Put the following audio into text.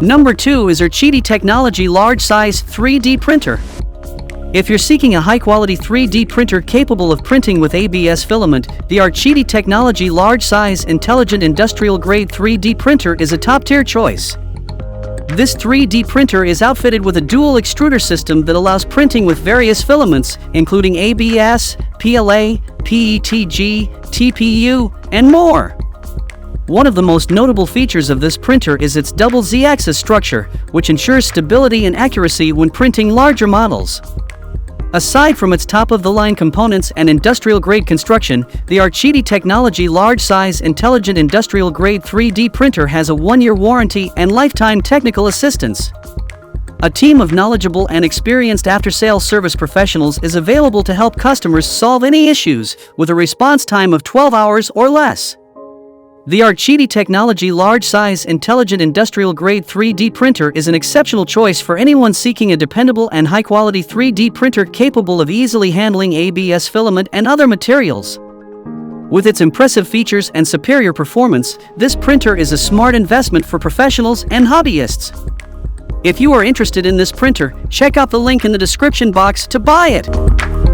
Number 2 is R QIDI Technology Large Size 3D Printer. If you're seeking a high-quality 3D printer capable of printing with ABS filament, the R QIDI Technology Large Size Intelligent Industrial Grade 3D Printer is a top-tier choice. This 3D printer is outfitted with a dual extruder system that allows printing with various filaments, including ABS, PLA, PETG, TPU, and more. One of the most notable features of this printer is its double Z-axis structure, which ensures stability and accuracy when printing larger models. Aside from its top-of-the-line components and industrial-grade construction, the R QIDI Technology Large-Size Intelligent Industrial-Grade 3D Printer has a 1-year warranty and lifetime technical assistance. A team of knowledgeable and experienced after-sales service professionals is available to help customers solve any issues, with a response time of 12 hours or less. The R QIDI Technology Large-Size Intelligent Industrial-Grade 3D Printer is an exceptional choice for anyone seeking a dependable and high-quality 3D printer capable of easily handling ABS filament and other materials. With its impressive features and superior performance, this printer is a smart investment for professionals and hobbyists. If you are interested in this printer, check out the link in the description box to buy it.